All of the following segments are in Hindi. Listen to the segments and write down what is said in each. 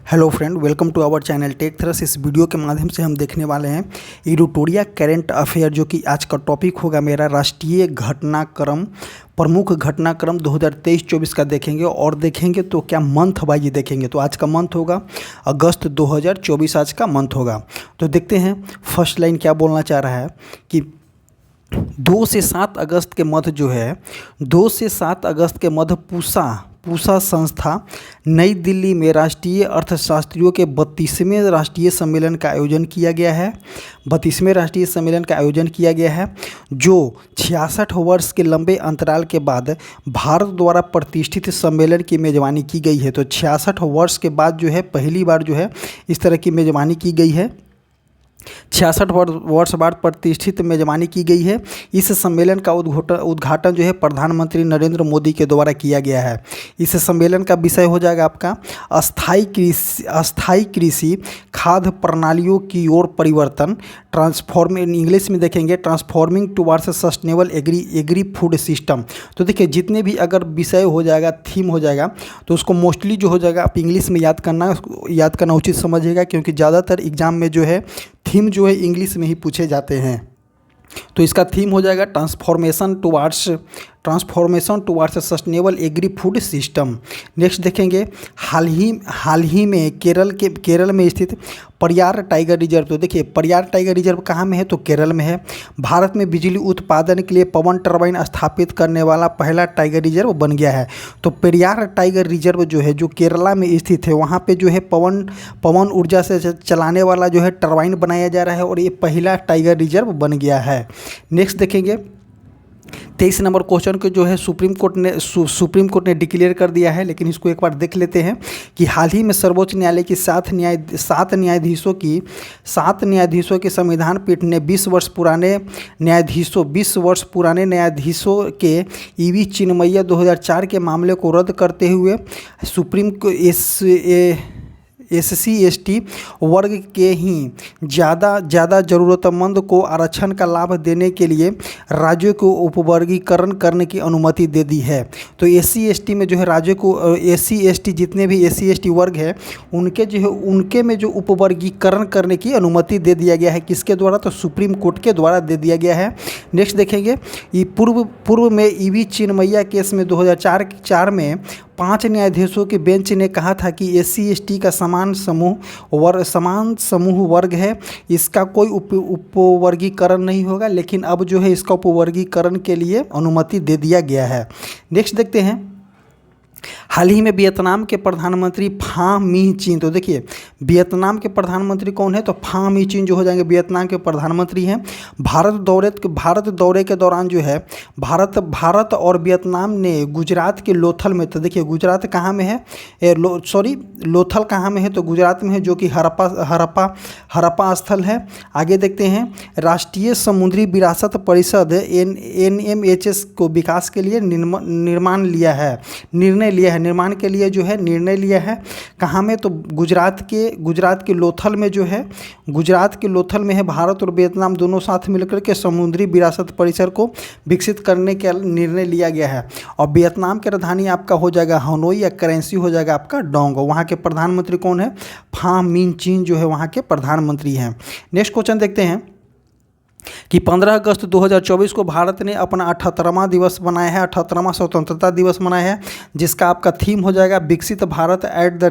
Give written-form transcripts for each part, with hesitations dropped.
Hello friend, welcome to our channel tech thrust. इस वीडियो के माध्यम से हम देखने वाले हैं एडिटोरियल करंट अफेयर, जो कि आज का टॉपिक होगा मेरा राष्ट्रीय घटनाक्रम, प्रमुख घटनाक्रम 2023-24 का देखेंगे। और देखेंगे तो क्या मंथ वाइज देखेंगे, तो आज का मंथ होगा अगस्त 2024, आज का मंथ होगा। तो देखते हैं फर्स्ट लाइन क्या बोलना चाह रहा है कि 2 से 7 अगस्त के मध्य जो है 2 से 7 अगस्त के मध्य पूसा संस्था नई दिल्ली में राष्ट्रीय अर्थशास्त्रियों के 32वें राष्ट्रीय सम्मेलन का आयोजन किया गया है। 32वें राष्ट्रीय सम्मेलन का आयोजन किया गया है, जो 66 वर्ष के लंबे अंतराल के बाद भारत द्वारा प्रतिष्ठित सम्मेलन की मेज़बानी की गई है। तो 66 वर्ष के बाद जो है पहली बार जो है इस तरह की मेज़बानी की गई है। 66 वर्ष बाद प्रतिष्ठित मेज़बानी की गई है। इस सम्मेलन का उद्घाटन जो है प्रधानमंत्री नरेंद्र मोदी के द्वारा किया गया है। इस सम्मेलन का विषय हो जाएगा आपका अस्थायी कृषि खाद्य प्रणालियों की ओर परिवर्तन, इंग्लिश में देखेंगे transforming towards sustainable agri food system. तो देखिए जितने भी अगर विषय हो जाएगा, थीम हो जाएगा, तो उसको मोस्टली जो हो जाएगा आप इंग्लिश में याद करना उचित समझिएगा, क्योंकि ज़्यादातर एग्जाम में जो है थीम जो है इंग्लिश में ही पूछे जाते हैं। तो इसका थीम हो जाएगा transformation towards sustainable agri food system. Next देखेंगे हाल ही में केरल में स्थित परियार टाइगर रिजर्व। तो देखिए परियार टाइगर रिजर्व कहाँ में है, तो केरल में है। भारत में बिजली उत्पादन के लिए पवन टरबाइन स्थापित करने वाला पहला टाइगर रिजर्व बन गया है। तो पेरियार टाइगर रिजर्व जो है जो केरला में स्थित है, वहाँ पे जो है पवन ऊर्जा से चलाने वाला जो है टरबाइन बनाया जा रहा है, और ये पहला टाइगर रिजर्व बन गया है। नेक्स्ट देखेंगे 23 नंबर क्वेश्चन को जो है सुप्रीम कोर्ट ने डिक्लेयर कर दिया है, लेकिन इसको एक बार देख लेते हैं कि हाल ही में सर्वोच्च न्यायालय की 7 न्यायाधीशों की संविधान पीठ ने 20 वर्ष पुराने न्यायाधीशों के ईवी चिन्मया 2004 के मामले को रद्द करते हुए सुप्रीम को SC/ST वर्ग के ही ज़्यादा ज़रूरतमंद को आरक्षण का लाभ देने के लिए राज्यों को उपवर्गीकरण करने की अनुमति दे दी है। तो SC/ST में जो है राज्यों को SC/ST जितने भी SC/ST वर्ग है उनके जो है उनके में जो उपवर्गीकरण करने की अनुमति दे दिया गया है। किसके द्वारा, तो सुप्रीम कोर्ट के द्वारा दे दिया गया है। नेक्स्ट देखेंगे ये पूर्व में ईवी चिन्मया केस में 2004 में 5 न्यायाधीशों के बेंच ने कहा था कि SC/ST का समान समूह वर्ग है, इसका कोई उपवर्गीकरण नहीं होगा, लेकिन अब जो है इसका उपवर्गीकरण के लिए अनुमति दे दिया गया है। नेक्स्ट देखते हैं हाल ही में वियतनाम के प्रधानमंत्री फाम मिह चिन। तो देखिए वियतनाम के प्रधानमंत्री कौन है, तो फाम मिह चिन जो हो जाएंगे वियतनाम के प्रधानमंत्री हैं। भारत दौरे के दौरान जो है भारत और वियतनाम ने गुजरात के लोथल में, तो देखिए गुजरात कहाँ में है, लोथल कहाँ में है, तो गुजरात में है, जो कि हड़प्पा स्थल है। आगे देखते हैं राष्ट्रीय समुद्री विरासत परिषद NMHS को विकास के लिए निर्माण निर्णय लिया है। कहाँ में, तो गुजरात के लोथल में जो है, भारत और वियतनाम दोनों साथ मिलकर के समुद्री विरासत परिसर को विकसित करने का निर्णय लिया गया है। और वियतनाम की राजधानी आपका हो जाएगा हनोई, या करेंसी हो जाएगा आपका डोंग। वहाँ के प्रधानमंत्री कौन है, फाम मिन चिन जो है वहाँ के प्रधानमंत्री हैं। नेक्स्ट क्वेश्चन देखते हैं कि 15 अगस्त 2024 को भारत ने अपना 78वां दिवस मनाया है, 78वां स्वतंत्रता दिवस मनाया है, जिसका आपका थीम हो जाएगा विकसित भारत एट द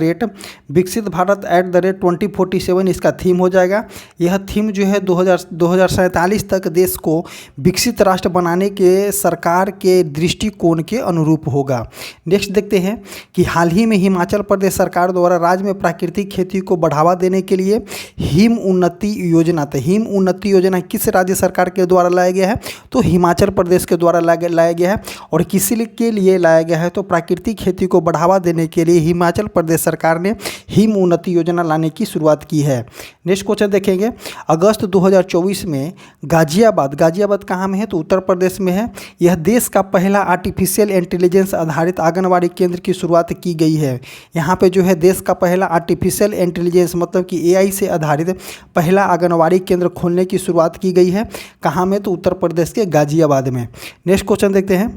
रेट 2047। इसका थीम हो जाएगा। यह थीम जो है 2047 तक देश को विकसित राष्ट्र बनाने के सरकार के दृष्टिकोण के अनुरूप होगा। नेक्स्ट देखते हैं कि हाल ही में हिमाचल प्रदेश सरकार द्वारा राज्य में प्राकृतिक खेती को बढ़ावा देने के लिए हिम उन्नति योजना किस राज्य सरकार के द्वारा लाया गया है, तो हिमाचल प्रदेश के द्वारा लाया गया है। और किसी के लिए लाया गया है, तो प्राकृतिक खेती को बढ़ावा देने के लिए हिमाचल प्रदेश सरकार ने हिम उन्नति योजना लाने की शुरुआत की है। नेक्स्ट क्वेश्चन देखेंगे अगस्त 2024 में गाजियाबाद कहाँ में है, तो उत्तर प्रदेश में है। यह देश का पहला आर्टिफिशियल इंटेलिजेंस आधारित आंगनबाड़ी केंद्र की शुरुआत की गई है। यहाँ पे जो है देश का पहला आर्टिफिशियल इंटेलिजेंस मतलब कि AI से आधारित पहला आंगनबाड़ी केंद्र खोलने की शुरुआत की गई है। कहाँ में, तो उत्तर प्रदेश के गाजियाबाद में। नेक्स्ट क्वेश्चन देखते हैं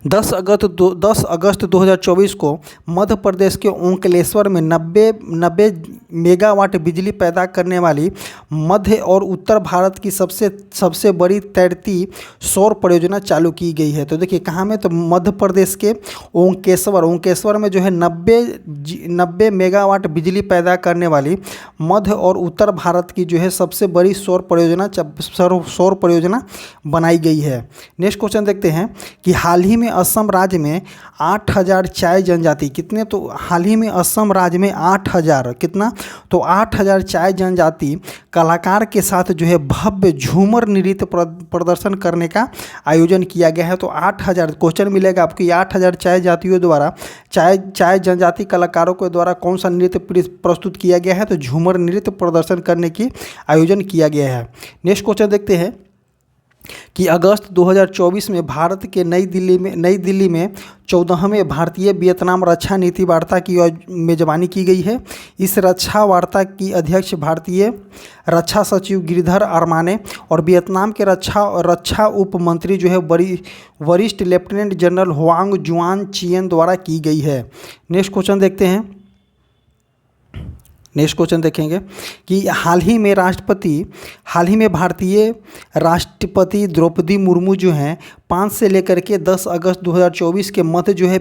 10 अगस्त 2024 को मध्य प्रदेश के ओंकारेश्वर में 90 मेगावाट बिजली पैदा करने वाली मध्य और उत्तर भारत की सबसे बड़ी तैरती सौर परियोजना चालू की गई है। तो देखिए कहाँ में, तो मध्य प्रदेश के ओंकारेश्वर में जो है 90 मेगावाट बिजली पैदा करने वाली मध्य और उत्तर भारत की जो है सबसे बड़ी सौर परियोजना बनाई गई है। नेक्स्ट क्वेश्चन देखते हैं कि हाल ही में असम राज्य में 8000 चाय जनजाति, कितने, तो हाल ही में असम राज्य में 8000 कितना, तो 8000 चाय जनजाति कलाकार के साथ जो है भव्य झूमर नृत्य प्रदर्शन करने का आयोजन किया गया है। तो 8000 क्वेश्चन मिलेगा आपको, 8000 चाय जातियों द्वारा चाय जनजाति कलाकारों के द्वारा कौन सा नृत्य प्रस्तुत किया गया है, तो झूमर नृत्य प्रदर्शन करने की आयोजन किया गया है। नेक्स्ट क्वेश्चन देखते हैं कि अगस्त 2024 में भारत के नई दिल्ली में 14वें भारतीय वियतनाम रक्षा नीति वार्ता की मेजबानी की गई है। इस रक्षा वार्ता की अध्यक्ष भारतीय रक्षा सचिव गिरिधर अरमाने और वियतनाम के रक्षा उप मंत्री जो है वरिष्ठ लेफ्टिनेंट जनरल हुआंग जुआन चियन द्वारा की गई है। नेक्स्ट क्वेश्चन देखते हैं। नेक्स्ट क्वेश्चन देखेंगे कि हाल ही में भारतीय राष्ट्रपति द्रौपदी मुर्मू जो हैं 5 से लेकर के 10 अगस्त 2024 के मध्य जो है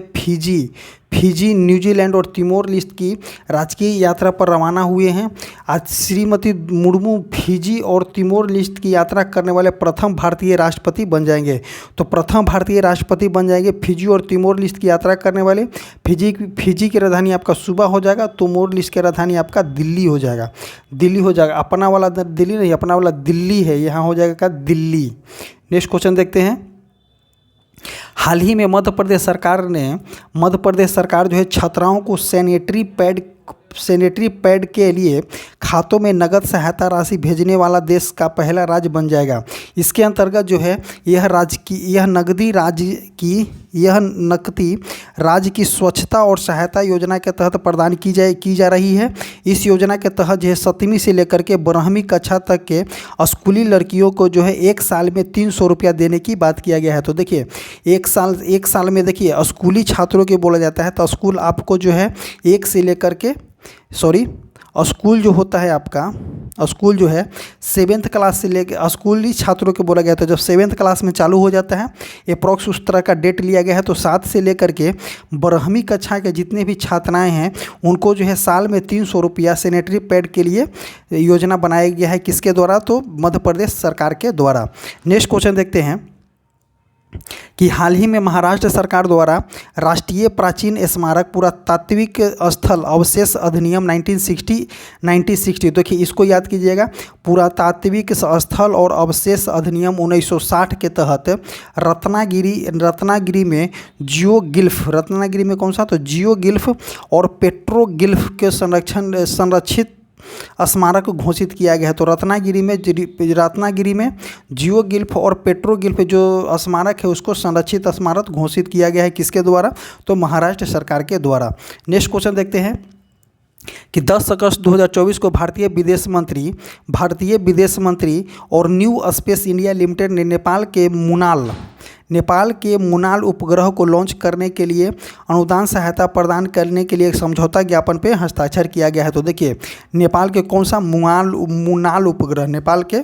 फिजी, न्यूजीलैंड और तिमोर लिस्ट की राजकीय यात्रा पर रवाना हुए हैं। आज श्रीमती मुर्मू फिजी और तिमोर लिस्ट की यात्रा करने वाले प्रथम भारतीय राष्ट्रपति बन जाएंगे। तो प्रथम भारतीय राष्ट्रपति बन जाएंगे फिजी और तिमोर लिस्ट की यात्रा करने वाले। फिजी की राजधानी आपका सुबा हो जाएगा, तिमोर लिस्ट की राजधानी आपका दिल्ली हो जाएगा। अपना वाला दिल्ली नहीं, अपना वाला दिल्ली है, यहाँ हो जाएगा दिल्ली। नेक्स्ट क्वेश्चन देखते हैं। हाल ही में मध्य प्रदेश सरकार जो है छात्राओं को सैनिटरी पैड के लिए खातों में नगद सहायता राशि भेजने वाला देश का पहला राज्य बन जाएगा। इसके अंतर्गत जो है यह नकदी राज्य की स्वच्छता और सहायता योजना के तहत प्रदान की जा रही है। इस योजना के तहत जो है 7वीं से लेकर के 12वीं कक्षा तक के स्कूली लड़कियों को जो है 1 साल में 300 रुपया देने की बात किया गया है। तो देखिए एक साल में देखिए स्कूली छात्रों के बोला जाता है, तो स्कूल आपको जो है स्कूल जो होता है आपका, स्कूल जो है 7th क्लास से लेकर स्कूली छात्रों के बोला गया था, जब 7th क्लास में चालू हो जाता है अप्रॉक्स उस तरह का डेट लिया गया है। तो 7 से लेकर के 12वीं कक्षा के जितने भी छात्राएं हैं उनको जो है साल में 300 रुपया सैनिटरी पैड के लिए योजना बनाया गया है। किसके द्वारा, तो मध्य प्रदेश सरकार के द्वारा। नेक्स्ट क्वेश्चन देखते हैं कि हाल ही में महाराष्ट्र सरकार द्वारा राष्ट्रीय प्राचीन स्मारक पुरातात्विक स्थल अवशेष अधिनियम 1960 देखिए इसको याद कीजिएगा, पुरातात्विक स्थल और अवशेष अधिनियम 1960 के तहत रत्नागिरी में रत्नागिरी में कौन सा, तो जियोगिल्फ और पेट्रोगिल्फ के संरक्षित स्मारक घोषित किया गया है। तो रत्नागिरी में जियोगिल्फ और पेट्रोगिल्फ जो स्मारक है उसको संरक्षित स्मारक घोषित किया गया है। किसके द्वारा, तो महाराष्ट्र सरकार के द्वारा। नेक्स्ट क्वेश्चन देखते हैं कि 10 अगस्त 2024 को भारतीय विदेश मंत्री और न्यू स्पेस इंडिया लिमिटेड ने नेपाल के मुनाल उपग्रह को लॉन्च करने के लिए अनुदान सहायता प्रदान करने के लिए एक समझौता ज्ञापन पे हस्ताक्षर किया गया है। तो देखिए नेपाल के कौन सा मुनाल उपग्रह, नेपाल के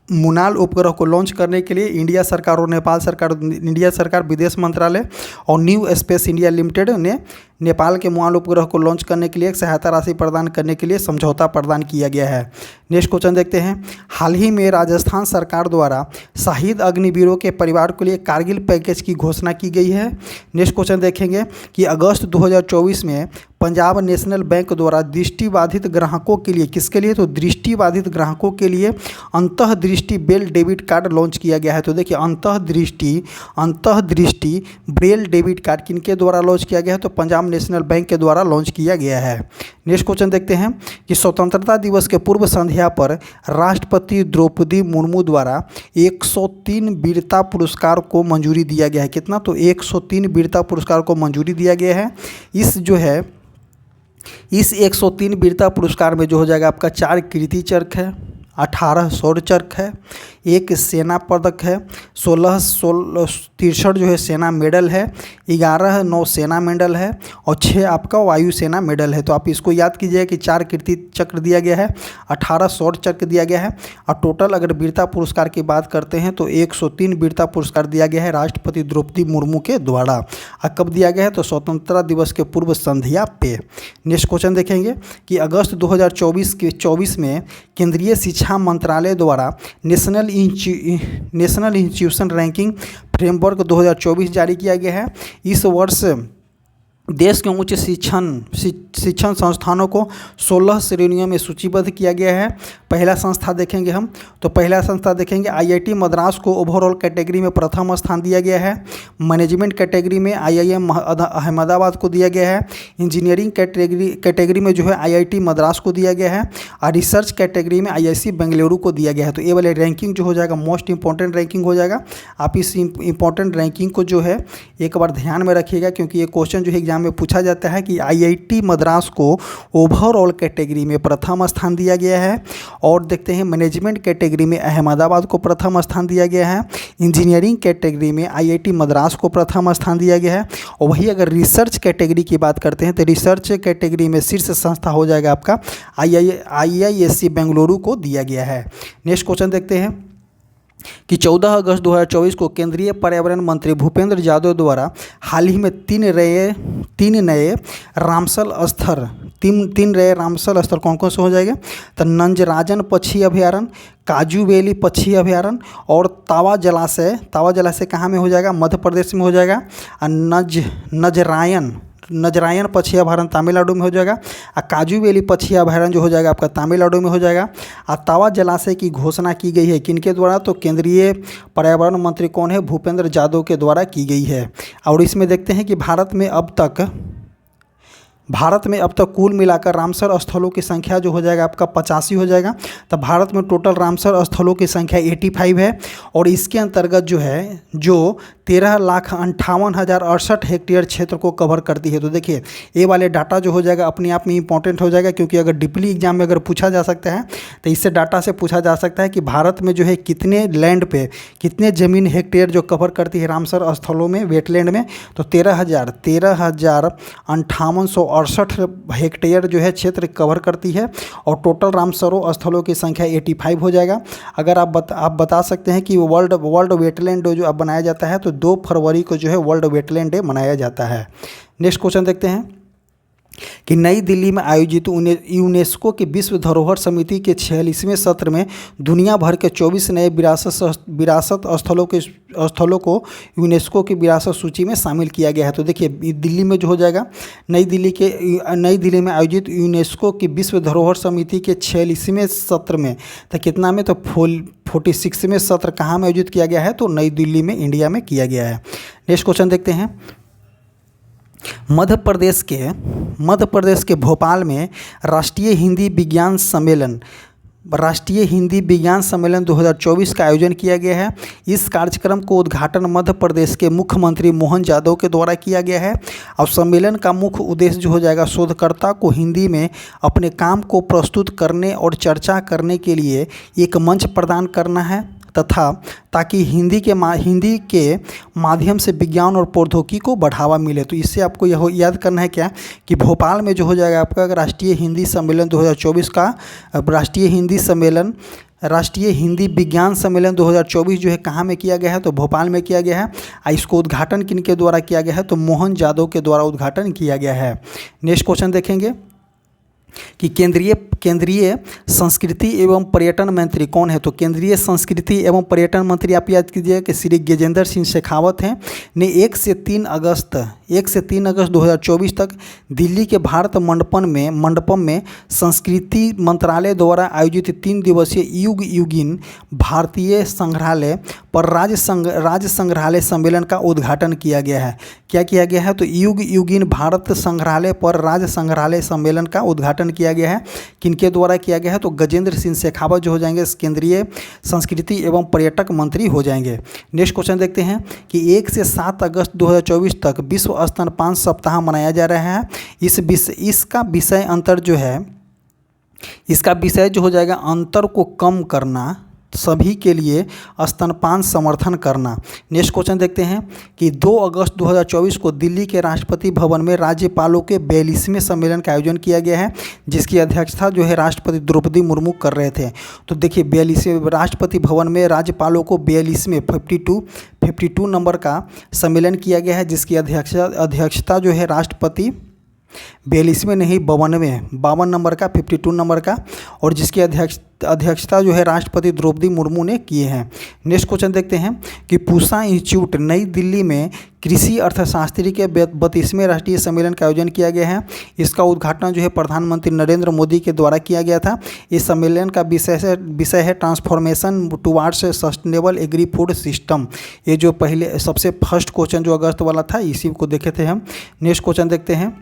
मुनाल उपग्रह को लॉन्च करने के लिए इंडिया सरकार और इंडिया सरकार विदेश मंत्रालय और न्यू स्पेस इंडिया लिमिटेड ने नेपाल के मुनाल उपग्रह को लॉन्च करने के लिए एक सहायता राशि प्रदान करने के लिए समझौता प्रदान किया गया है। नेक्स्ट क्वेश्चन देखते हैं। हाल ही में राजस्थान सरकार द्वारा शहीद अग्निवीरों के परिवार के लिए कारगिल पैकेज की घोषणा की गई है। नेक्स्ट क्वेश्चन देखेंगे कि अगस्त 2024 में पंजाब नेशनल बैंक द्वारा दृष्टिबाधित ग्राहकों के लिए, किसके लिए, तो दृष्टिबाधित ग्राहकों के लिए अंतःदृष्टि ब्रेल डेबिट कार्ड लॉन्च किया गया है। तो देखिए अंतःदृष्टि ब्रेल डेबिट कार्ड किनके द्वारा लॉन्च किया गया है, तो पंजाब नेशनल बैंक के द्वारा लॉन्च किया गया है। नेक्स्ट क्वेश्चन देखते हैं कि स्वतंत्रता दिवस के पूर्व संध्या पर राष्ट्रपति द्रौपदी मुर्मू द्वारा 103 वीरता पुरस्कार को मंजूरी दिया गया है। कितना, तो 103 वीरता पुरस्कार को मंजूरी दिया गया है। इस 103 वीरता पुरस्कार में जो हो जाएगा आपका 4 कीर्ति चक्र है, 18 शौर्य चक्र है, 1 सेना पदक है, 63 जो है सेना मेडल है, 11 नौसेना मेडल है और 6 आपका वायुसेना मेडल है। तो आप इसको याद कीजिए कि 4 कीर्ति चक्र दिया गया है, 18 शौर्य चक्र दिया गया है और टोटल अगर वीरता पुरस्कार की बात करते हैं तो 103 वीरता पुरस्कार दिया गया है राष्ट्रपति द्रौपदी मुर्मू के द्वारा। और कब दिया गया है तो स्वतंत्रता दिवस के पूर्व संध्या पे। नेक्स्ट क्वेश्चन देखेंगे कि अगस्त 2024 में केंद्रीय शिक्षा मंत्रालय द्वारा नेशनल इंस्टीट्यूशन रैंकिंग फ्रेमवर्क 2024 जारी किया गया है। इस वर्ष देश के उच्च शिक्षण संस्थानों को 16 श्रेणियों में सूचीबद्ध किया गया है। पहला संस्था देखेंगे हम तो पहला संस्था देखेंगे IIT मद्रास को ओवरऑल कैटेगरी में प्रथम स्थान दिया गया है। मैनेजमेंट कैटेगरी में IIM अहमदाबाद को दिया गया है। इंजीनियरिंग कैटेगरी में जो है IIT मद्रास को दिया गया है और रिसर्च कैटेगरी में IIC बेंगलुरु को दिया गया है। तो ये वाले रैंकिंग जो हो जाएगा मोस्ट इंपॉर्टेंट रैंकिंग हो जाएगा। आप इस इंपॉर्टेंट रैंकिंग को जो है एक बार ध्यान में रखिएगा क्योंकि ये क्वेश्चन जो है एग्जाम में पूछा जाता है कि IIT मद्रास को ओवरऑल कैटेगरी में प्रथम स्थान दिया गया है। और देखते हैं मैनेजमेंट कैटेगरी में अहमदाबाद को प्रथम स्थान दिया गया है। इंजीनियरिंग कैटेगरी में IIT मद्रास को प्रथम स्थान दिया गया है। और वही अगर रिसर्च कैटेगरी की बात करते हैं तो रिसर्च कैटेगरी में शीर्ष संस्था हो जाएगा आपका IISc बेंगलुरु को दिया गया है। नेक्स्ट क्वेश्चन देखते हैं कि 14 अगस्त 2024 को केंद्रीय पर्यावरण मंत्री भूपेंद्र यादव द्वारा हाल ही में 3 नए रामसल स्थल कौन कौन से हो जाएंगे तो नंजराजन पक्षी अभयारण्य, काजू वैली पक्षी अभयारण्य और तावा जलाशय कहाँ में हो जाएगा मध्य प्रदेश में हो जाएगा। और नजरायन पक्षी अभयारण्य तमिलनाडु में हो जाएगा और काजू वैली पक्षी अभयारण्य जो हो जाएगा आपका तमिलनाडु में हो जाएगा। और तावा जलाशय की घोषणा की गई है किनके द्वारा तो केंद्रीय पर्यावरण मंत्री कौन है भूपेंद्र यादव के द्वारा की गई है। और इसमें देखते हैं कि भारत में अब तक कुल मिलाकर रामसर स्थलों की संख्या जो हो जाएगा आपका 85 हो जाएगा। तो भारत में टोटल रामसर स्थलों की संख्या 85 है और इसके अंतर्गत जो 13,58,068 हेक्टेयर क्षेत्र को कवर करती है। तो देखिए ये वाले डाटा जो हो जाएगा अपने आप में इंपॉर्टेंट हो जाएगा क्योंकि अगर डीपली एग्जाम में अगर पूछा जा सकता है तो इससे डाटा से पूछा जा सकता है कि भारत में जो है कितने लैंड पे कितने ज़मीन हेक्टेयर जो कवर करती है रामसर स्थलों में वेटलैंड में तो 13,5868 हेक्टेयर जो है क्षेत्र कवर करती है और टोटल रामसरों स्थलों की संख्या 85 हो जाएगा। अगर आप बता सकते हैं कि वर्ल्ड वेटलैंड डे जो अब बनाया जाता है तो 2 फरवरी को जो है वर्ल्ड वेटलैंड डे मनाया जाता है। नेक्स्ट क्वेश्चन देखते हैं कि नई दिल्ली में आयोजित यूनेस्को की विश्व धरोहर समिति के 46वें सत्र में दुनिया भर के 24 नए विरासत स्थलों को यूनेस्को की विरासत सूची में शामिल किया गया है। तो देखिए दिल्ली में जो हो जाएगा नई दिल्ली में आयोजित यूनेस्को की विश्व धरोहर समिति के 46वें सत्र में तो कितना में तो 46वें सत्र कहाँ में आयोजित किया गया है तो नई दिल्ली में इंडिया में किया गया है। नेक्स्ट क्वेश्चन देखते हैं मध्य प्रदेश के भोपाल में राष्ट्रीय हिंदी विज्ञान सम्मेलन 2024 का आयोजन किया गया है। इस कार्यक्रम को उद्घाटन मध्य प्रदेश के मुख्यमंत्री मोहन यादव के द्वारा किया गया है और सम्मेलन का मुख्य उद्देश्य जो हो जाएगा शोधकर्ता को हिंदी में अपने काम को प्रस्तुत करने और चर्चा करने के लिए एक मंच प्रदान करना है तथा ताकि हिंदी के माध्यम से विज्ञान और प्रौद्योगिकी को बढ़ावा मिले। तो इससे आपको यह याद करना है क्या कि भोपाल में जो हो जाएगा आपका राष्ट्रीय हिंदी सम्मेलन 2024 का राष्ट्रीय हिंदी विज्ञान सम्मेलन 2024 जो है कहाँ में किया गया है तो भोपाल में किया गया है। इसको उद्घाटन किनके द्वारा किया गया है तो मोहन यादव के द्वारा उद्घाटन किया गया है। नेक्स्ट क्वेश्चन देखेंगे कि केंद्रीय संस्कृति एवं पर्यटन मंत्री कौन है तो केंद्रीय संस्कृति एवं पर्यटन मंत्री आप याद कीजिए कि श्री गजेंद्र सिंह शेखावत हैं ने 1 से 3 अगस्त 2024 तक दिल्ली के भारत मंडपम में संस्कृति मंत्रालय द्वारा आयोजित 3 दिवसीय युगीन भारतीय संग्रहालय पर राज्य संग्रहालय सम्मेलन का उद्घाटन किया गया है। क्या किया गया है तो युगीन भारत संग्रहालय पर राज्य संग्रहालय सम्मेलन का उद्घाटन किया गया है। किनके द्वारा किया गया है तो गजेंद्र सिंह शेखावत जो हो जाएंगे केंद्रीय संस्कृति एवं पर्यटक मंत्री हो जाएंगे। नेक्स्ट क्वेश्चन देखते हैं कि 1 से 7 अगस्त 2024 तक विश्व स्तनपान सप्ताह मनाया जा रहा है। इसका विषय जो हो जाएगा अंतर को कम करना सभी के लिए स्तनपान समर्थन करना। नेक्स्ट क्वेश्चन देखते हैं कि 2 अगस्त 2024 को दिल्ली के राष्ट्रपति भवन में राज्यपालों के 42वें सम्मेलन का आयोजन किया गया है, जिसकी अध्यक्षता जो है राष्ट्रपति द्रौपदी मुर्मू कर रहे थे। तो देखिए 42वें राष्ट्रपति भवन में राज्यपालों को 42वें 52 नंबर का सम्मेलन किया गया है, जिसकी अध्यक्षता जो है राष्ट्रपति 42वें नहीं 52 नंबर का 52 नंबर का, और जिसकी अध्यक्षता जो है राष्ट्रपति द्रौपदी मुर्मू ने किए हैं। नेक्स्ट क्वेश्चन देखते हैं कि पूसा इंस्टीट्यूट नई दिल्ली में कृषि अर्थशास्त्री के 32वें राष्ट्रीय सम्मेलन का आयोजन किया गया है। इसका उद्घाटन जो है प्रधानमंत्री नरेंद्र मोदी के द्वारा किया गया था। इस सम्मेलन का विषय है transformation towards sustainable agri food system. ये जो पहले सबसे फर्स्ट क्वेश्चन जो अगस्त वाला था, इसी को देखे थे हम। नेक्स्ट क्वेश्चन देखते हैं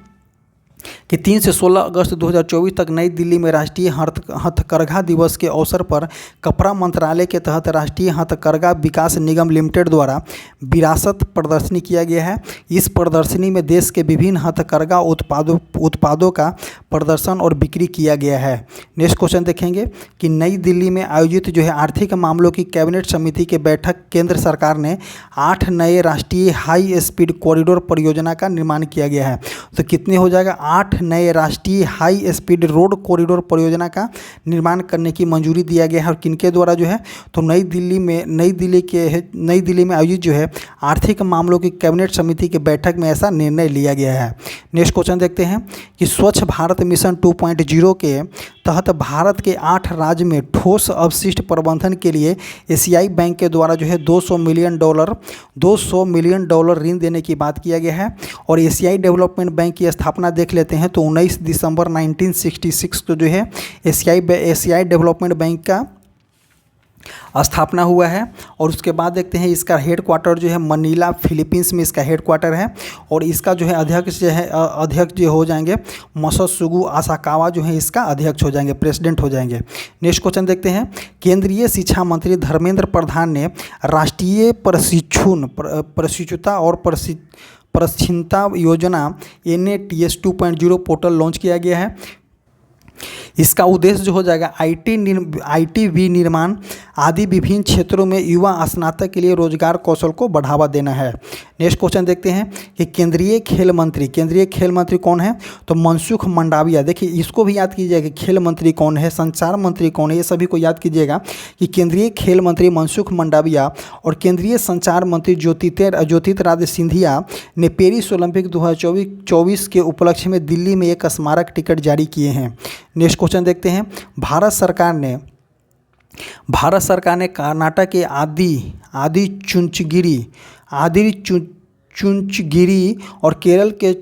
कि 3 से 16 अगस्त 2024 तक नई दिल्ली में राष्ट्रीय हथकरघा दिवस के अवसर पर कपड़ा मंत्रालय के तहत राष्ट्रीय हथकरघा विकास निगम लिमिटेड द्वारा विरासत प्रदर्शनी किया गया है। इस प्रदर्शनी में देश के विभिन्न हथकरघा उत्पादों का प्रदर्शन और बिक्री किया गया है। नेक्स्ट क्वेश्चन देखेंगे कि नई दिल्ली में आयोजित जो है आर्थिक मामलों की कैबिनेट समिति की बैठक केंद्र सरकार ने 8 नए राष्ट्रीय हाई स्पीड कॉरिडोर परियोजना का निर्माण किया गया है। तो कितने हो जाएगा? 8 नए राष्ट्रीय हाई स्पीड रोड कॉरिडोर परियोजना का निर्माण करने की मंजूरी दिया गया है। और किनके द्वारा जो है? तो नई दिल्ली में आयोजित जो है आर्थिक मामलों की कैबिनेट समिति की बैठक में ऐसा निर्णय लिया गया है। नेक्स्ट क्वेश्चन देखते हैं कि स्वच्छ भारत मिशन 2.0 के तहत भारत के 8 राज्य में ठोस अपशिष्ट प्रबंधन के लिए एशियाई बैंक के द्वारा जो है $200 मिलियन ऋण देने की बात किया गया है। और एशियाई डेवलपमेंट बैंक की स्थापना देख लेते हैं तो 19 दिसंबर 1966 को जो है एशियाई डेवलपमेंट बैंक का स्थापना हुआ है। और उसके बाद देखते हैं इसका हेड क्वार्टर जो है मनीला फिलीपींस में इसका हेड क्वार्टर है। और इसका जो है अध्यक्ष जो हो जाएंगे मसत्सुगु आसाकावा जो है इसका अध्यक्ष हो जाएंगे, प्रेसिडेंट हो जाएंगे। नेक्स्ट क्वेश्चन देखते हैं केंद्रीय शिक्षा मंत्री धर्मेंद्र प्रधान ने राष्ट्रीय प्रशिक्षुता और प्रशिक्षणता योजना NATS 2.0 पोर्टल लॉन्च किया गया है। इसका उद्देश्य जो हो जाएगा IT विनिर्माण आदि विभिन्न क्षेत्रों में युवा स्नातक के लिए रोजगार कौशल को बढ़ावा देना है। नेक्स्ट क्वेश्चन देखते हैं कि केंद्रीय खेल मंत्री कौन है? तो मनसुख मंडाविया। देखिए इसको भी याद कीजिएगा कि खेल मंत्री कौन है, संचार मंत्री कौन है, ये सभी को याद कीजिएगा कि केंद्रीय खेल मंत्री मनसुख मंडाविया और केंद्रीय संचार मंत्री ज्योतिरादित्य सिंधिया ने पेरिस ओलंपिक 2024 के उपलक्ष्य में दिल्ली में एक स्मारक टिकट जारी किए हैं। नेक्स्ट क्वेश्चन देखते हैं भारत सरकार ने कर्नाटक के आदि चुंचगिरी और केरल के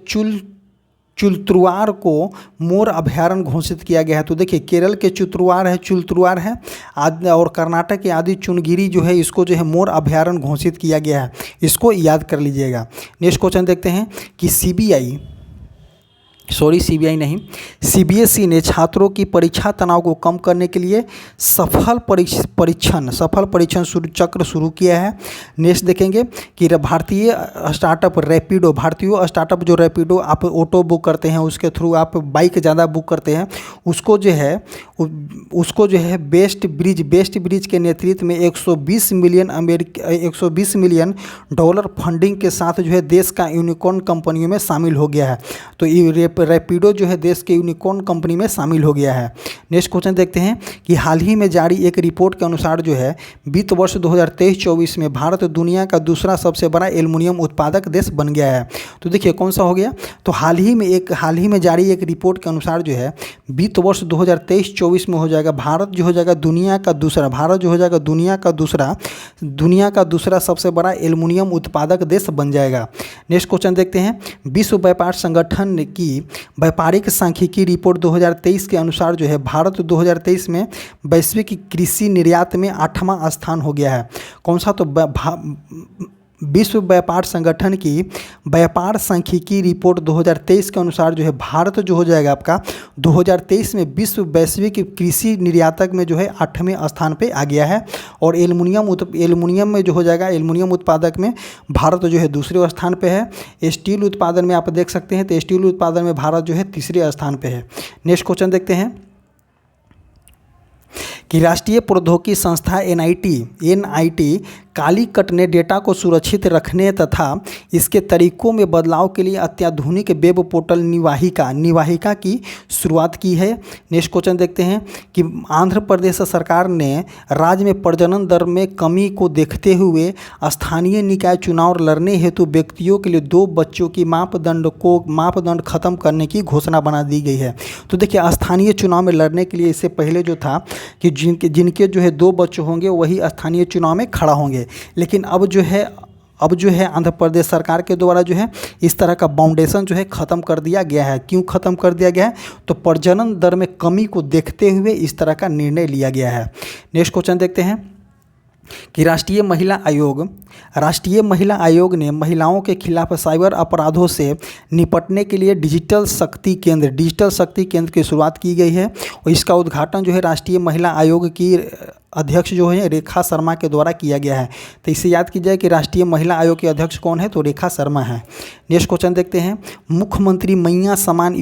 चुलत्रुआर को मोर अभयारण्य घोषित किया गया है। तो देखिए केरल के चुलत्रुआर है और कर्नाटक के आदि चुनगिरी जो है इसको जो है मोर अभयारण्य घोषित किया गया है। इसको याद कर लीजिएगा। नेक्स्ट क्वेश्चन देखते हैं कि CBSE ने छात्रों की परीक्षा तनाव को कम करने के लिए सफल परीक्षण चक्र शुरू किया है। नेक्स्ट देखेंगे कि भारतीय स्टार्टअप रैपिडो आप ऑटो बुक करते हैं, उसके थ्रू आप बाइक ज़्यादा बुक करते हैं, उसको जो है बेस्ट ब्रिज के नेतृत्व में $120 मिलियन फंडिंग के साथ जो है देश का यूनिकॉर्न कंपनियों में शामिल हो गया है। तो ये रैपिडो जो है देश के यूनिकॉर्न कंपनी में शामिल हो गया है। नेक्स्ट क्वेश्चन देखते हैं कि हाल ही में जारी एक रिपोर्ट के अनुसार जो है वित्त वर्ष 2023-24 में भारत दुनिया का दूसरा सबसे बड़ा एल्युमिनियम उत्पादक देश बन गया है। तो देखिए कौन सा हो गया? तो हाल ही में जारी एक रिपोर्ट के अनुसार जो है वित्त वर्ष 2023-24 में हो जाएगा भारत जो हो जाएगा दुनिया का दूसरा सबसे बड़ा एल्युमिनियम उत्पादक देश बन जाएगा। नेक्स्ट क्वेश्चन देखते हैं विश्व व्यापार संगठन की व्यापारिक सांख्यिकी रिपोर्ट 2023 के अनुसार जो है भारत 2023 में वैश्विक कृषि निर्यात में 8वां स्थान हो गया है। कौन सा? तो विश्व व्यापार संगठन की व्यापार सांख्यिकी रिपोर्ट 2023 के अनुसार जो है भारत जो हो जाएगा आपका 2023 में वैश्विक कृषि निर्यातक में जो है 8वें स्थान पे आ गया है। और एल्युमिनियम में जो हो जाएगा एल्युमिनियम उत्पादक में भारत जो है दूसरे स्थान पे है। स्टील उत्पादन में आप देख सकते हैं तो स्टील उत्पादन में भारत जो है तीसरे स्थान पे है। नेक्स्ट क्वेश्चन देखते हैं कि राष्ट्रीय प्रौद्योगिकी संस्था एनआईटी कालीकट ने डेटा को सुरक्षित रखने तथा इसके तरीकों में बदलाव के लिए अत्याधुनिक वेब पोर्टल निवाहिका की शुरुआत की है। नेक्स्ट क्वेश्चन देखते हैं कि आंध्र प्रदेश सरकार ने राज्य में प्रजनन दर में कमी को देखते हुए स्थानीय निकाय चुनाव लड़ने हेतु व्यक्तियों के लिए 2 बच्चों की मापदंड खत्म करने की घोषणा बना दी गई है। तो देखिए, स्थानीय चुनाव में लड़ने के लिए इससे पहले जो था कि जिनके जो है 2 बच्चे होंगे वही स्थानीय चुनाव में खड़ा होंगे, लेकिन अब जो है आंध्र प्रदेश सरकार के द्वारा जो है इस तरह का बाउंडेशन जो है ख़त्म कर दिया गया है। क्यों ख़त्म कर दिया गया है? तो प्रजनन दर में कमी को देखते हुए इस तरह का निर्णय लिया गया है। नेक्स्ट क्वेश्चन देखते हैं कि राष्ट्रीय महिला आयोग ने महिलाओं के खिलाफ साइबर अपराधों से निपटने के लिए डिजिटल शक्ति केंद्र की शुरुआत की गई है और इसका उद्घाटन जो है राष्ट्रीय महिला आयोग की अध्यक्ष जो है रेखा शर्मा के द्वारा किया गया है। तो इसे याद कीजिए कि राष्ट्रीय महिला आयोग के अध्यक्ष कौन है? तो रेखा शर्मा है। नेक्स्ट क्वेश्चन देखते हैं, मुख्यमंत्री मैया सम्मान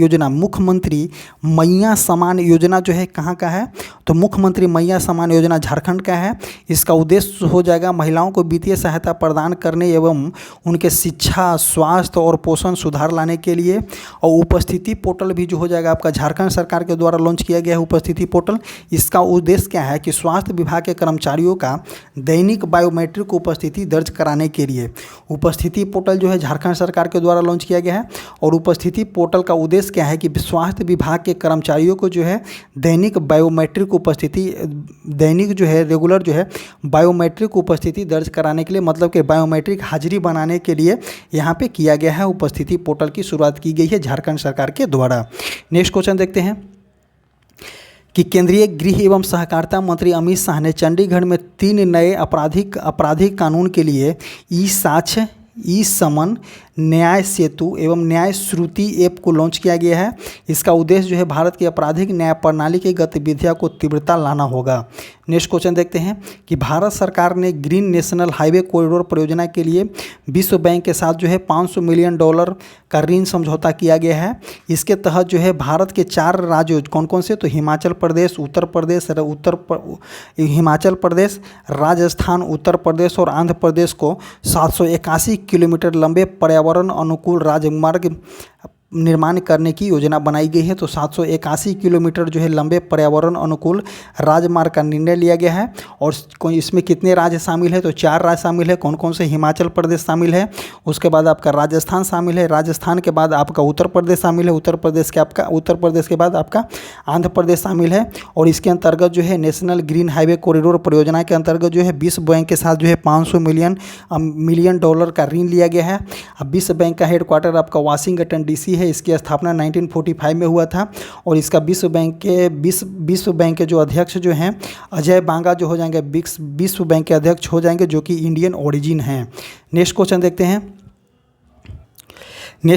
योजना जो है कहाँ का है? तो मुख्यमंत्री मैया सम्मान योजना झारखंड का है। इसका उद्देश्य हो जाएगा महिलाओं को वित्तीय सहायता प्रदान करने एवं उनके शिक्षा, स्वास्थ्य और पोषण सुधार लाने के लिए। और उपस्थिति पोर्टल भी जो हो जाएगा आपका झारखंड सरकार के द्वारा लॉन्च किया गया है उपस्थिति पोर्टल। इसका उद्देश्य क्या है कि स्वास्थ्य विभाग के कर्मचारियों का दैनिक बायोमेट्रिक उपस्थिति दर्ज कराने के लिए उपस्थिति पोर्टल जो है झारखंड सरकार के द्वारा लॉन्च किया गया है। और उपस्थिति पोर्टल का उद्देश्य क्या है कि स्वास्थ्य विभाग के कर्मचारियों को जो है दैनिक बायोमेट्रिक उपस्थिति रेगुलर जो है बायोमेट्रिक उपस्थिति दर्ज कराने के लिए, मतलब कि बायोमेट्रिक हाजिरी बनाने के लिए यहाँ पे किया गया है। उपस्थिति पोर्टल की शुरुआत की गई है झारखंड सरकार के द्वारा। नेक्स्ट क्वेश्चन देखते हैं कि केंद्रीय गृह एवं सहकारिता मंत्री अमित शाह ने चंडीगढ़ में 3 नए आपराधिक कानून के लिए ई-साक्ष्य, ई-समन, न्याय सेतु एवं न्याय श्रुति ऐप को लॉन्च किया गया है। इसका उद्देश्य जो है भारत की आपराधिक न्याय प्रणाली की गतिविधियों को तीव्रता लाना होगा। नेक्स्ट क्वेश्चन देखते हैं कि भारत सरकार ने ग्रीन नेशनल हाईवे कॉरिडोर परियोजना के लिए विश्व बैंक के साथ जो है $500 मिलियन का ऋण समझौता किया गया है। इसके तहत जो है भारत के 4 राज्यों कौन कौन से? तो हिमाचल प्रदेश, राजस्थान, उत्तर प्रदेश और आंध्र प्रदेश को 781 किलोमीटर लंबे पर्यावरण अनुकूल राजमार्ग निर्माण करने की योजना बनाई गई है। तो 781 किलोमीटर जो है लंबे पर्यावरण अनुकूल राजमार्ग का निर्णय लिया गया है। और इसमें कितने राज्य शामिल है? तो 4 राज्य शामिल है। कौन कौन से? हिमाचल प्रदेश शामिल है, उसके बाद आपका राजस्थान शामिल है, राजस्थान के बाद आपका उत्तर प्रदेश शामिल है, उत्तर प्रदेश के बाद आपका आंध्र प्रदेश शामिल है। और इसके अंतर्गत जो है नेशनल ग्रीन हाईवे कॉरिडोर परियोजना के अंतर्गत जो है विश्व बैंक के साथ जो है $500 मिलियन का ऋण लिया गया है। अब विश्व बैंक का हेडक्वार्टर आपका वाशिंगटन DC है। इसकी स्थापना 1945 में हुआ था। और इसका विश्व बैंक के जो अध्यक्ष जो हैं अजय बांगा जो हो जाएंगे विश्व बैंक के अध्यक्ष हो जाएंगे, जो कि इंडियन ओरिजिन हैं। नेक्स्ट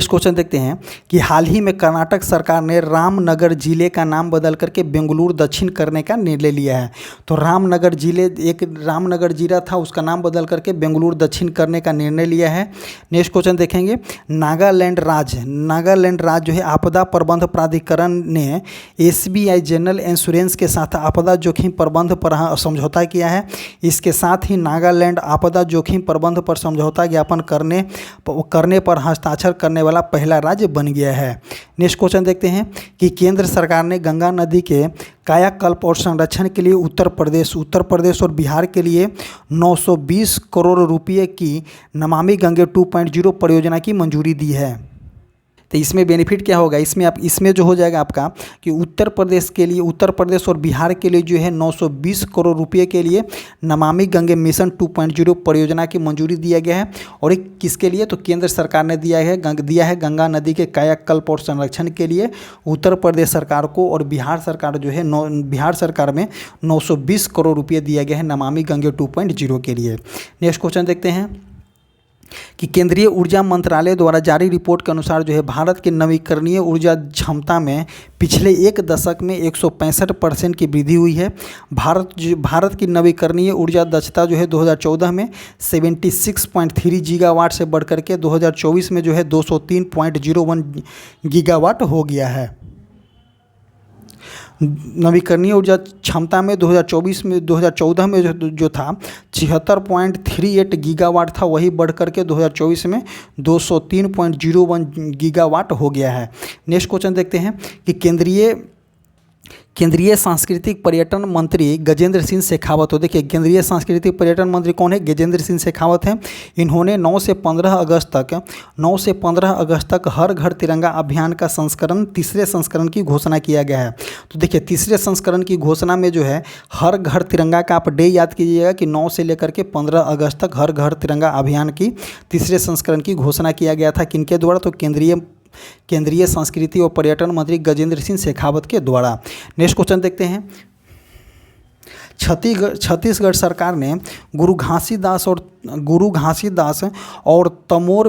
क्वेश्चन देखते हैं कि हाल ही में कर्नाटक सरकार ने रामनगर जिले का नाम बदल करके बेंगलुरु दक्षिण करने का निर्णय लिया है। तो रामनगर जिला था, उसका नाम बदल करके बेंगलुरु दक्षिण करने का निर्णय लिया है। नेक्स्ट क्वेश्चन देखेंगे, नागालैंड राज्य जो है आपदा प्रबंध प्राधिकरण ने SBI जनरल इंश्योरेंस के साथ आपदा जोखिम प्रबंध पर समझौता किया है। इसके साथ ही नागालैंड आपदा जोखिम प्रबंध पर समझौता ज्ञापन करने पर हस्ताक्षर करने वाला पहला राज्य बन गया है। नेक्स्ट क्वेश्चन देखते हैं कि केंद्र सरकार ने गंगा नदी के कायाकल्प और संरक्षण के लिए उत्तर प्रदेश और बिहार के लिए 920 करोड़ रुपये की नमामि गंगे 2.0 परियोजना की मंजूरी दी है। तो इसमें बेनिफिट क्या होगा? इसमें जो हो जाएगा आपका कि उत्तर प्रदेश और बिहार के लिए जो है 920 करोड़ रुपये के लिए नमामि गंगे मिशन 2.0 परियोजना की मंजूरी दिया गया है। और एक किसके लिए? तो केंद्र सरकार ने दिया है गंगा नदी के कायाकल्प और संरक्षण के लिए उत्तर प्रदेश सरकार को। और बिहार सरकार में 920 करोड़ रुपये दिया गया है नमामि गंगे 2.0 के लिए। नेक्स्ट क्वेश्चन देखते हैं कि केंद्रीय ऊर्जा मंत्रालय द्वारा जारी रिपोर्ट के अनुसार जो है भारत की नवीकरणीय ऊर्जा क्षमता में पिछले 1 दशक में 165% की वृद्धि हुई है। भारत की नवीकरणीय ऊर्जा दक्षता जो है 2014 में 76.3 गीगावाट से बढ़कर के 2024 में जो है 203.01 गीगावाट हो गया है। नवीकरणीय ऊर्जा क्षमता में 2014 में जो था 76.38 गीगावाट था, वही बढ़ करके 2024 में 203.01 गीगावाट हो गया है। नेक्स्ट क्वेश्चन देखते हैं कि केंद्रीय सांस्कृतिक पर्यटन मंत्री गजेंद्र सिंह शेखावत हो। देखिए, केंद्रीय सांस्कृतिक पर्यटन मंत्री कौन है? गजेंद्र सिंह शेखावत हैं। इन्होंने 9 से 15 अगस्त तक हर घर तिरंगा अभियान का तीसरे संस्करण की घोषणा किया गया है। तो देखिए, तीसरे संस्करण की घोषणा में जो है हर घर तिरंगा का आप डे याद कीजिएगा कि 9 से लेकर के 15 अगस्त तक हर घर तिरंगा अभियान की तीसरे संस्करण की घोषणा किया गया था। किनके द्वारा? तो केंद्रीय संस्कृति और पर्यटन मंत्री गजेंद्र सिंह शेखावत के द्वारा। नेक्स्ट क्वेश्चन देखते हैं। छत्तीसगढ़ सरकार ने गुरु घासीदास और तमोर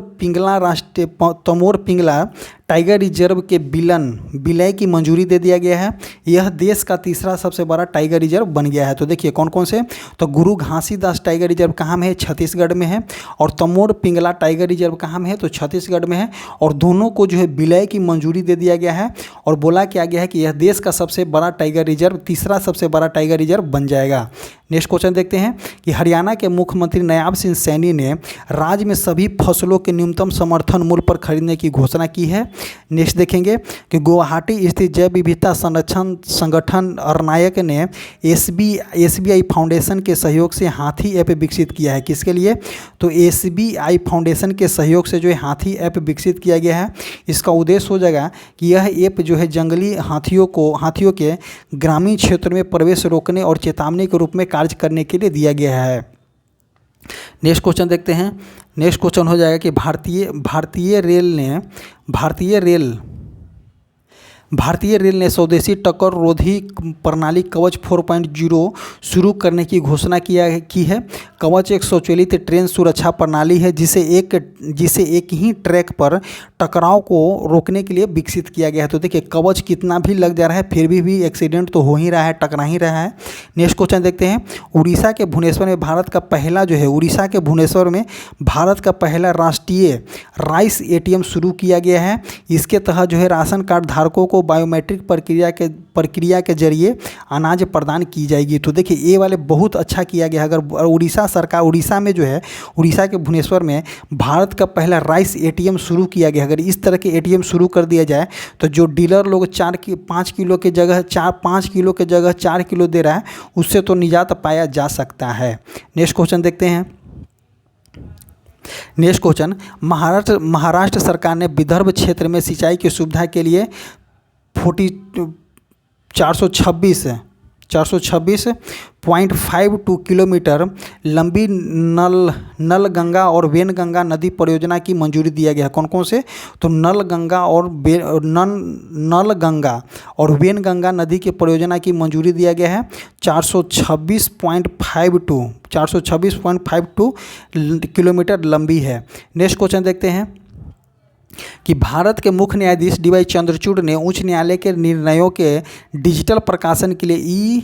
पिंगला टाइगर रिजर्व के विलय की मंजूरी दे दिया गया है। यह देश का तीसरा सबसे बड़ा टाइगर रिजर्व बन गया है। तो देखिए कौन कौन से, तो गुरु घासीदास टाइगर रिजर्व कहाँ में है? छत्तीसगढ़ में है। और तमोर पिंगला टाइगर रिजर्व कहाँ में है? तो छत्तीसगढ़ में है। और दोनों को जो है विलय की मंजूरी दे दिया गया है और बोला क्या गया है कि यह देश का सबसे बड़ा टाइगर रिजर्व, तीसरा सबसे बड़ा टाइगर रिजर्व बन जाएगा। नेक्स्ट क्वेश्चन देखते हैं कि हरियाणा के मुख्यमंत्री नायाब सिंह सैनी ने राज्य में सभी फसलों के न्यूनतम समर्थन मूल्य पर खरीदने की घोषणा की है। नेक्स्ट देखेंगे कि गुवाहाटी स्थित जैव विविधता संगठन अरनायक ने एसबीआई फाउंडेशन के सहयोग से हाथी ऐप विकसित किया है। किसके लिए? तो एसबीआई फाउंडेशन के सहयोग से जो है हाथी ऐप विकसित किया गया है। इसका उद्देश्य हो जाएगा कि यह ऐप जो है जंगली हाथियों के ग्रामीण क्षेत्र में प्रवेश रोकने और चेतावनी के रूप में कार्य करने के लिए दिया गया है। नेक्स्ट क्वेश्चन देखते हैं। नेक्स्ट क्वेश्चन हो जाएगा कि भारतीय रेल ने स्वदेशी टक्कर रोधी प्रणाली कवच 4.0 शुरू करने की घोषणा की है। कवच एक स्वचालित ट्रेन सुरक्षा प्रणाली है जिसे एक ही ट्रैक पर टकराव को रोकने के लिए विकसित किया गया है। तो देखिए, कवच कितना भी लग जा रहा है फिर भी एक्सीडेंट तो हो ही रहा है, टकरा ही रहा है। नेक्स्ट क्वेश्चन देखते हैं। उड़ीसा के भुवनेश्वर में भारत का पहला राष्ट्रीय राइस एटीएम शुरू किया गया है। इसके तहत जो है राशन कार्ड धारकों को बायोमेट्रिक प्रक्रिया के जरिए अनाज प्रदान की जाएगी। तो देखिए, ये वाले बहुत अच्छा किया गया। अगर उड़ीसा में जो है, उड़ीसा के भुवनेश्वर में भारत का पहला राइस एटीएम शुरू किया गया। अगर इस तरह के एटीएम शुरू कर दिया जाए तो जो डीलर लोग 5 किलो के जगह 4 किलो दे रहा है, उससे तो निजात पाया जा सकता है। नेक्स्ट क्वेश्चन देखते हैं। नेक्स्ट क्वेश्चन, महाराष्ट्र सरकार ने विदर्भ क्षेत्र में सिंचाई की सुविधा के लिए 426.52 किलोमीटर लंबी नलगंगा और वेनगंगा नदी परियोजना की मंजूरी दिया गया है। कौन कौन से? तो नलगंगा और वेनगंगा नदी की परियोजना की मंजूरी दिया गया है। 426.52 किलोमीटर लंबी है। नेक्स्ट क्वेश्चन देखते हैं कि भारत के मुख्य न्यायाधीश डी वाई चंद्रचूड़ ने उच्च न्यायालय के निर्णयों के डिजिटल प्रकाशन के लिए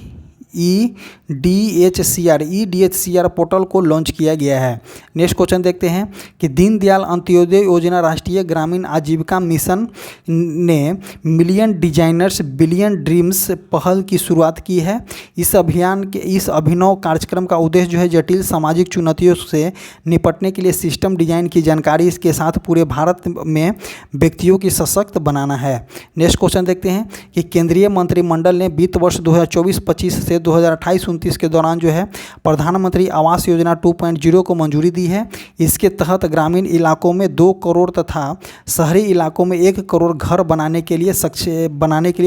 EDHCR पोर्टल को लॉन्च किया गया है। नेक्स्ट क्वेश्चन देखते हैं कि दीनदयाल अंत्योदय योजना राष्ट्रीय ग्रामीण आजीविका मिशन ने मिलियन डिजाइनर्स बिलियन ड्रीम्स पहल की शुरुआत की है। इस अभिनव कार्यक्रम का उद्देश्य जो है जटिल सामाजिक चुनौतियों से निपटने के लिए सिस्टम डिजाइन की जानकारी इसके साथ पूरे भारत में व्यक्तियों की सशक्त बनाना है। नेक्स्ट क्वेश्चन देखते हैं कि केंद्रीय मंत्रिमंडल ने वित्त वर्ष 2024-25 से 2028-29 के दौरान जो है प्रधानमंत्री आवास योजना 2.0 को मंजूरी दी है। इसके तहत ग्रामीण इलाकों में 2 करोड़ तथा शहरी इलाकों में 1 करोड़ घर बनाने के लिए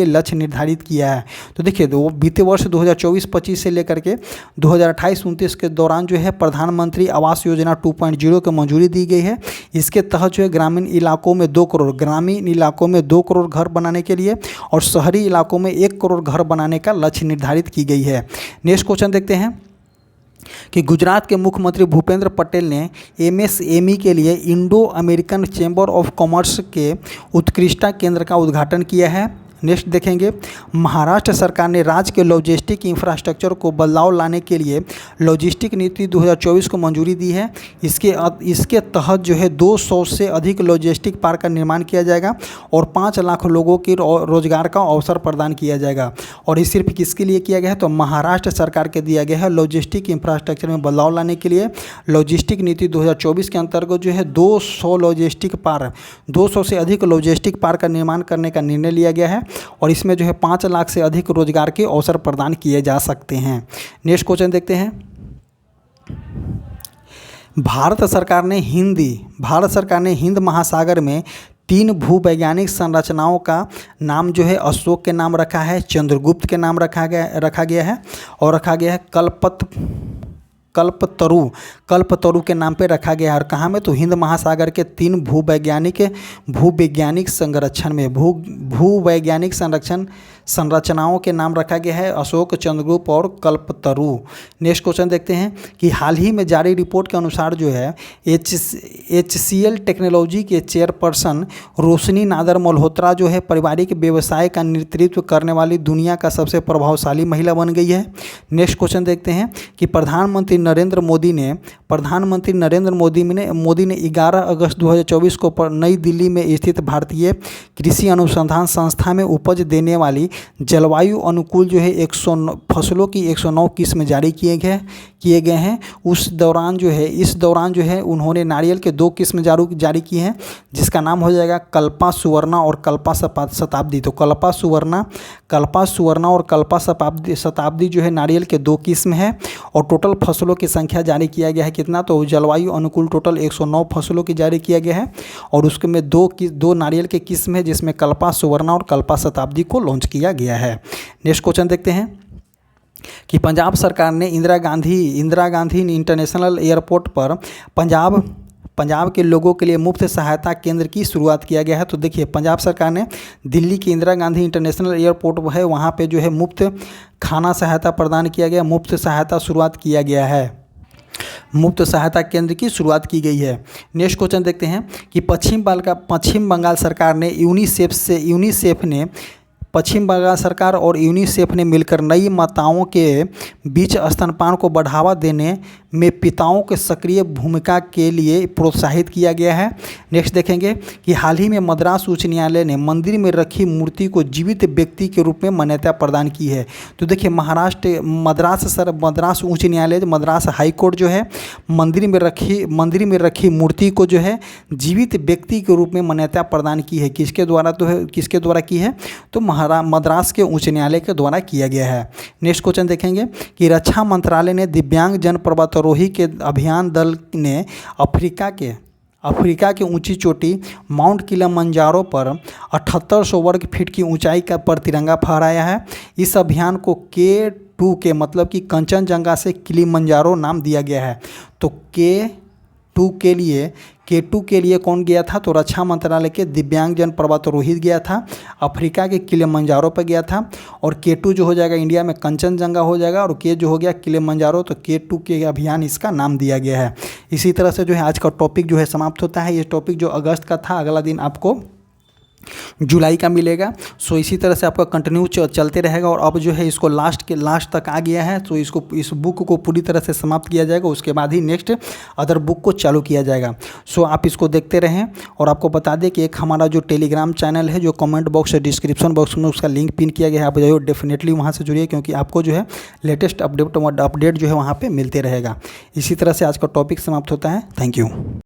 लक्ष्य निर्धारित किया है। तो देखिए, बीते वर्ष 2024-25 से लेकर के 2028-29 के दौरान जो है प्रधानमंत्री आवास योजना 2.0 को मंजूरी दी गई है। इसके तहत जो है ग्रामीण इलाकों में 2 करोड़ घर बनाने के लिए और शहरी इलाकों में 1 करोड़ घर बनाने का लक्ष्य निर्धारित की गई है। नेक्स्ट क्वेश्चन देखते हैं कि गुजरात के मुख्यमंत्री भूपेंद्र पटेल ने MSME के लिए Indo American chamber of commerce के उत्कृष्टता केंद्र का उद्घाटन किया है। नेक्स्ट देखेंगे, महाराष्ट्र सरकार ने राज्य के लॉजिस्टिक इंफ्रास्ट्रक्चर को बदलाव लाने के लिए लॉजिस्टिक नीति 2024 को मंजूरी दी है। इसके तहत जो है 200 से अधिक लॉजिस्टिक पार्क का निर्माण किया जाएगा और 5 लाख लोगों के रोजगार का अवसर प्रदान किया जाएगा। और ये सिर्फ किसके लिए किया गया है, तो महाराष्ट्र सरकार के दिया गया है लॉजिस्टिक इंफ्रास्ट्रक्चर में बदलाव लाने के लिए। लॉजिस्टिक नीति 2024 के अंतर्गत जो है 200 से अधिक लॉजिस्टिक पार्क का निर्माण करने का निर्णय लिया गया है और इसमें जो है 5 लाख से अधिक रोजगार के अवसर प्रदान किए जा सकते हैं। नेक्स्ट क्वेश्चन देखते हैं, भारत सरकार ने हिंद महासागर में 3 भूवैज्ञानिक संरचनाओं का नाम जो है अशोक के नाम रखा है, चंद्रगुप्त के नाम रखा गया है और रखा गया है कल्पतरु के नाम पे रखा गया है। और कहाँ में, तो हिंद महासागर के 3 भूवैज्ञानिक संरचनाओं के नाम रखा गया है अशोक, चंद्रगुप्त और कल्पतरु। नेक्स्ट क्वेश्चन देखते हैं कि हाल ही में जारी रिपोर्ट के अनुसार जो है HCL टेक्नोलॉजी के चेयरपर्सन रोशनी नादर मल्होत्रा जो है पारिवारिक व्यवसाय का नेतृत्व करने वाली दुनिया का सबसे प्रभावशाली महिला बन गई है। नेक्स्ट क्वेश्चन देखते हैं कि प्रधानमंत्री नरेंद्र मोदी ने 11 अगस्त 2024 को नई दिल्ली में स्थित भारतीय कृषि अनुसंधान संस्था में उपज देने वाली जलवायु अनुकूल जो है 109 फसलों की 109 किस्म जारी किए गए हैं। इस दौरान जो है उन्होंने नारियल के 2 किस्म जारी की हैं, जिसका नाम हो जाएगा कल्पा सुवर्णा और कल्पा शताब्दी। तो कल्पा सुवर्णा और कल्पा शताब्दी जो है नारियल के 2 किस्म है और टोटल फसलों की संख्या जारी किया गया है कितना, तो जलवायु अनुकूल टोटल 109 फसलों की जारी किया गया है और उसके में 2 नारियल के किस्म है जिसमें कल्पा सुवर्णा और कल्पा शताब्दी को लॉन्च किया गया है। नेक्स्ट क्वेश्चन देखते हैं कि पंजाब सरकार ने इंदिरा गांधी इंटरनेशनल एयरपोर्ट पर पंजाब के लोगों के लिए मुफ्त सहायता केंद्र की शुरुआत किया गया है। तो देखिए, पंजाब सरकार ने दिल्ली की इंदिरा गांधी इंटरनेशनल एयरपोर्ट है वहाँ पे जो है मुफ्त खाना सहायता प्रदान किया गया, मुफ्त सहायता केंद्र की शुरुआत की गई है। नेक्स्ट क्वेश्चन देखते हैं कि पश्चिम बंगाल सरकार ने पश्चिम बंगाल सरकार और यूनिसेफ ने मिलकर नई माताओं के बीच स्तनपान को बढ़ावा देने में पिताओं के सक्रिय भूमिका के लिए प्रोत्साहित किया गया है। नेक्स्ट देखेंगे कि हाल ही में मद्रास उच्च न्यायालय ने मंदिर में रखी मूर्ति को जीवित व्यक्ति के रूप में मान्यता प्रदान की है। तो देखिए, मद्रास उच्च न्यायालय, मद्रास हाई कोर्ट जो है मंदिर में रखी मूर्ति को जो है जीवित व्यक्ति के रूप में मान्यता प्रदान की है। किसके द्वारा की है, तो मद्रास के उच्च न्यायालय के द्वारा किया गया है। नेक्स्ट क्वेश्चन देखेंगे कि रक्षा मंत्रालय ने दिव्यांग जन पर्वतारोही के अभियान दल ने अफ्रीका के ऊंची चोटी माउंट किलिमंजारो पर 7800 वर्ग फीट की ऊंचाई पर तिरंगा फहराया है। इस अभियान को K2 के मतलब कि कंचनजंगा से किलिमंजारो नाम दिया गया है। तो K2 के लिए कौन गया था, तो रक्षा मंत्रालय के दिव्यांगजन पर्वतारोही गया था, अफ्रीका के किलिमंजारो पर गया था। और K2 जो हो जाएगा इंडिया में कंचनजंगा हो जाएगा और K जो हो गया किलिमंजारो, तो K2 के अभियान इसका नाम दिया गया है। इसी तरह से जो है आज का टॉपिक जो है समाप्त होता है। ये टॉपिक जो अगस्त का था, अगला दिन आपको जुलाई का मिलेगा। सो इसी तरह से आपका कंटिन्यू चलते रहेगा और अब जो है इसको लास्ट तक आ गया है। तो इस बुक को पूरी तरह से समाप्त किया जाएगा, उसके बाद ही नेक्स्ट अदर बुक को चालू किया जाएगा। सो आप इसको देखते रहें और आपको बता दें कि एक हमारा जो टेलीग्राम चैनल है, जो कमेंट बॉक्स है, डिस्क्रिप्शन बॉक्स में उसका लिंक पिन किया गया है, आप जो डेफिनेटली वहाँ से जुड़िए, क्योंकि आपको जो है लेटेस्ट अपडेट जो है वहाँ पर मिलते रहेगा। इसी तरह से आज का टॉपिक समाप्त होता है। Thank you.